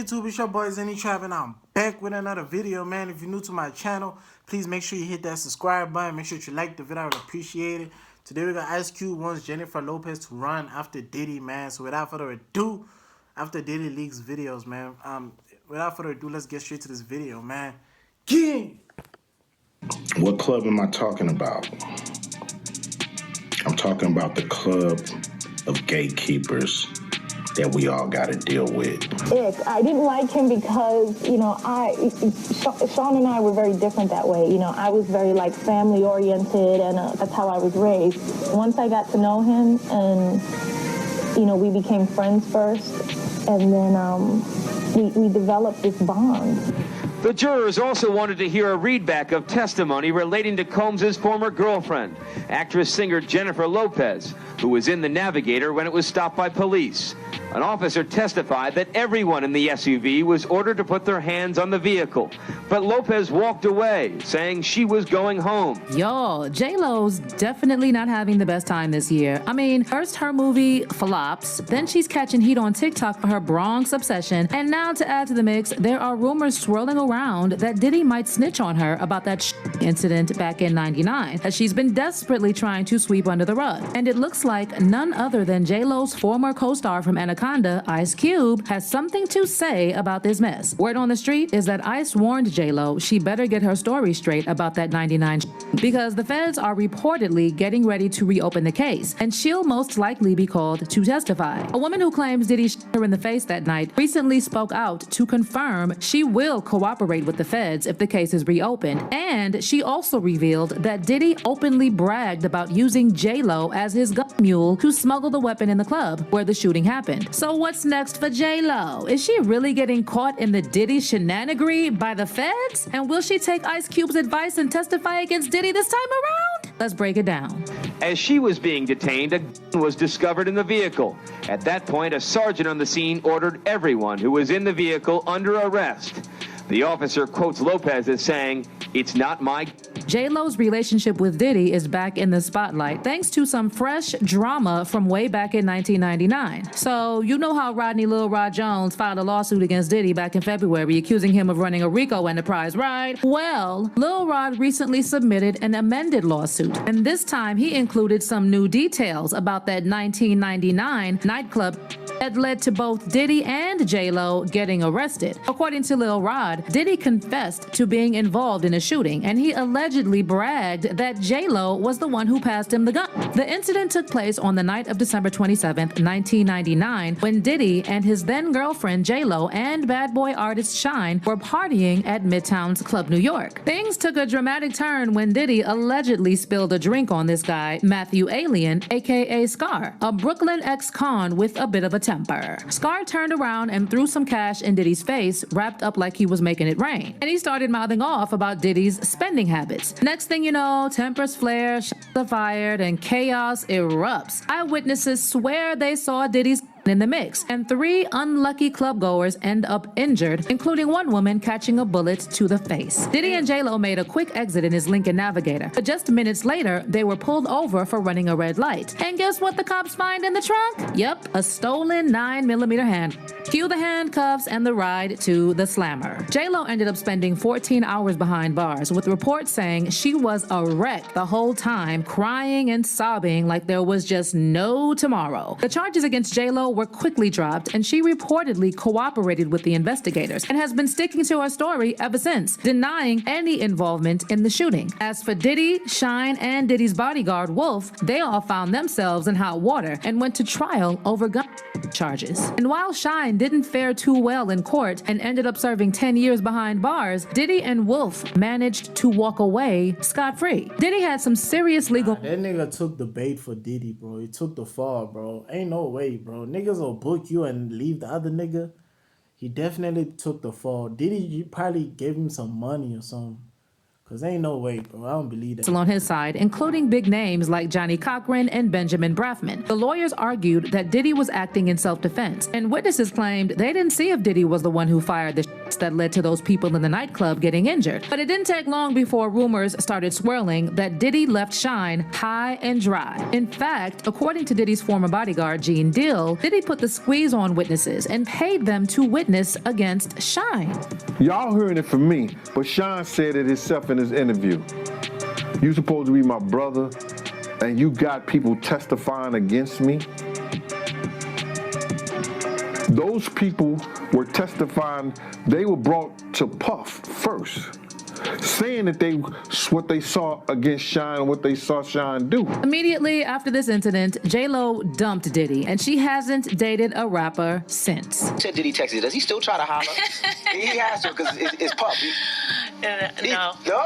YouTube? It's your boy Xenny and I'm back with another video, man. If you're new to my channel, please make sure you hit that subscribe button. Make sure you like the video. I would appreciate it. Today we got Ice Cube wants Jennifer Lopez to run after Diddy, man. So without further ado, after Diddy leaks videos, man. Without further ado, let's get straight to this video, man. Gang! What club am I talking about? I'm talking about the club of gatekeepers that we all got to deal with. I didn't like him because, you know, Sean and I were very different that way. You know, I was very, like, family-oriented, and that's how I was raised. Once I got to know him and, you know, we became friends first, and then we developed this bond. The jurors also wanted to hear a readback of testimony relating to Combs' former girlfriend, actress-singer Jennifer Lopez, who was in the Navigator when it was stopped by police. An officer testified that everyone in the SUV was ordered to put their hands on the vehicle, but Lopez walked away, saying she was going home. Y'all, J-Lo's definitely not having the best time this year. I mean, first her movie flops, then she's catching heat on TikTok for her Bronx obsession, and now to add to the mix, there are rumors swirling around that Diddy might snitch on her about that incident back in '99, that she's been desperately trying to sweep under the rug. And it looks like none other than J-Lo's former co-star from Anaconda, Ice Cube, has something to say about this mess. Word on the street is that Ice warned J-Lo she better get her story straight about that '99 because the feds are reportedly getting ready to reopen the case, and she'll most likely be called to testify. A woman who claims Diddy shot her in the face that night recently spoke out to confirm she will cooperate with the feds if the case is reopened, and she also revealed that Diddy openly bragged about using J-Lo as his gun mule to smuggle the weapon in the club where the shooting happened. So what's next for J-Lo? Is she really getting caught in the Diddy shenanigery by the feds? And will she take Ice Cube's advice and testify against Diddy this time around? Let's break it down. As she was being detained, a gun was discovered in the vehicle. At that point, a sergeant on the scene ordered everyone who was in the vehicle under arrest. The officer quotes Lopez as saying, "It's not my..." J-Lo's relationship with Diddy is back in the spotlight thanks to some fresh drama from way back in 1999. So, you know how Rodney Lil Rod Jones filed a lawsuit against Diddy back in February accusing him of running a RICO enterprise, right? Well, Lil Rod recently submitted an amended lawsuit, and this time he included some new details about that 1999 nightclub that led to both Diddy and J-Lo getting arrested. According to Lil Rod, Diddy confessed to being involved in a shooting, and he allegedly bragged that J-Lo was the one who passed him the gun. The incident took place on the night of December 27th, 1999, when Diddy and his then-girlfriend J-Lo and bad boy artist Shine were partying at Midtown's Club New York. Things took a dramatic turn when Diddy allegedly spilled a drink on this guy, Matthew Alien, aka Scar, a Brooklyn ex-con with a bit of a temper. Scar turned around and threw some cash in Diddy's face, wrapped up like he was making it rain. And he started mouthing off about Diddy's spending habits. Next thing you know, tempers flare, shots are fired, and chaos erupts. Eyewitnesses swear they saw Diddy's in the mix, and 3 unlucky clubgoers end up injured, including one woman catching a bullet to the face. Diddy and J-Lo made a quick exit in his Lincoln Navigator, but just minutes later, they were pulled over for running a red light. And guess what the cops find in the trunk? Yep, a stolen 9mm hand. Cue the handcuffs and the ride to the slammer. J-Lo ended up spending 14 hours behind bars, with reports saying she was a wreck the whole time, crying and sobbing like there was just no tomorrow. The charges against J-Lo were quickly dropped, and she reportedly cooperated with the investigators and has been sticking to her story ever since, denying any involvement in the shooting. As for Diddy, Shine, and Diddy's bodyguard, Wolf, they all found themselves in hot water and went to trial over gun charges. And while Shine didn't fare too well in court and ended up serving 10 years behind bars, Diddy and Wolf managed to walk away scot-free. Diddy had some serious legal... That nigga took the bait for Diddy, bro. He took the fall, bro. Ain't no way, bro. Niggas will book you and leave the other nigga. He definitely took the fall. Diddy probably gave him some money or something. Cause ain't no way, bro. I don't believe that. On his side, including big names like Johnny Cochran and Benjamin Braffman. The lawyers argued that Diddy was acting in self-defense, and witnesses claimed they didn't see if Diddy was the one who fired the shots. that led to those people in the nightclub getting injured. But it didn't take long before rumors started swirling that Diddy left Shine high and dry. In fact, according to Diddy's former bodyguard, Gene Deal, Diddy put the squeeze on witnesses and paid them to witness against Shine. Y'all hearing it from me, but Shine said it himself in his interview. You supposed to be my brother, and you got people testifying against me? Those people were testifying, they were brought to Puff first, saying that what they saw against Shine, what they saw Shine do. Immediately after this incident, J-Lo dumped Diddy, and she hasn't dated a rapper since. Said Diddy texted, does he still try to holler? He has to, because it's Puff. No. No?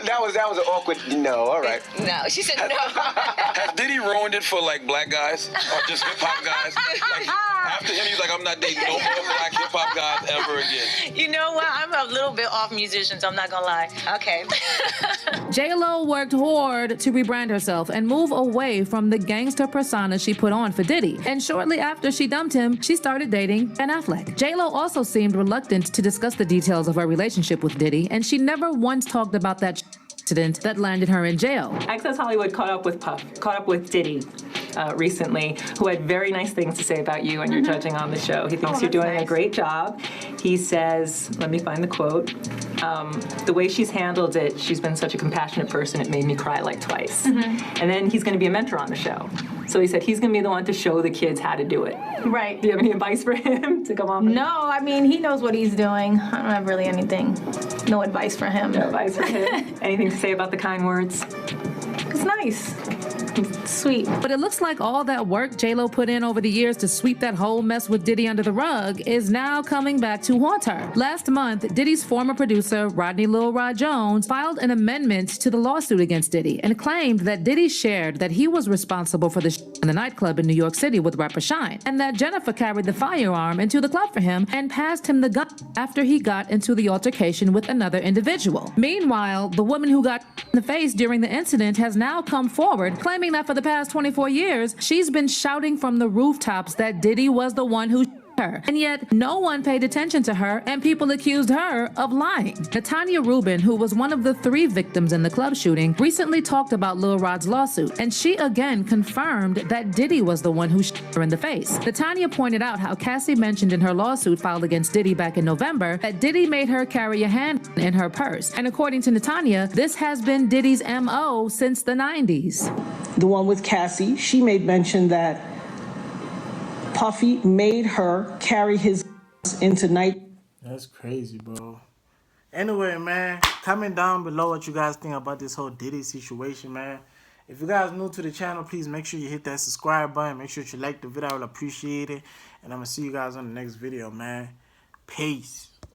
That was an awkward no, all right. No, she said no. Has Diddy ruined it for like black guys or just hip hop guys? Like, after him, he's like, I'm not dating no more black hip hop guys ever again. You know what? I'm a little bit off musicians, I'm not gonna lie. Okay. J-Lo worked hard to rebrand herself and move away from the gangster persona she put on for Diddy. And shortly after she dumped him, she started dating Ben Affleck. J-Lo also seemed reluctant to discuss the details of her relationship with Diddy, and she never once talked about that incident that landed her in jail. Access Hollywood caught up with Diddy recently, who had very nice things to say about you and your judging on the show. He thinks you're doing a great job. He says, let me find the quote, the way she's handled it, she's been such a compassionate person, it made me cry like twice. And then he's going to be a mentor on the show. So he said he's going to be the one to show the kids how to do it. Right. Do you have any advice for him to come on? No, I mean, he knows what he's doing. I don't have really anything, no advice for him. No advice for him. Anything to say about the kind words? It's nice. It's sweet. But it looks like all that work J-Lo put in over the years to sweep that whole mess with Diddy under the rug is now coming back to haunt her. Last month, Diddy's former producer, Rodney Lil Rod Jones, filed an amendment to the lawsuit against Diddy and claimed that Diddy shared that he was responsible for the in the nightclub in New York City with rapper Shine, and that Jennifer carried the firearm into the club for him and passed him the gun after he got into the altercation with another individual. Meanwhile, the woman who got in the face during the incident has now come forward, claiming that for the past 24 years, she's been shouting from the rooftops that Diddy was the one who her. And yet, no one paid attention to her, and people accused her of lying. Natanya Rubin, who was one of the 3 victims in the club shooting, recently talked about Lil Rod's lawsuit, and she again confirmed that Diddy was the one who shot her in the face. Natanya pointed out how Cassie mentioned in her lawsuit filed against Diddy back in November that Diddy made her carry a handgun in her purse. And according to Natanya, this has been Diddy's MO since the 90s. The one with Cassie, she made mention that Puffy made her carry his into night. That's crazy, bro. Anyway, man, comment down below what you guys think about this whole Diddy situation, man. If you guys new to the channel, please make sure you hit that subscribe button. Make sure you like the video. I will appreciate it. And I'm going to see you guys on the next video, man. Peace.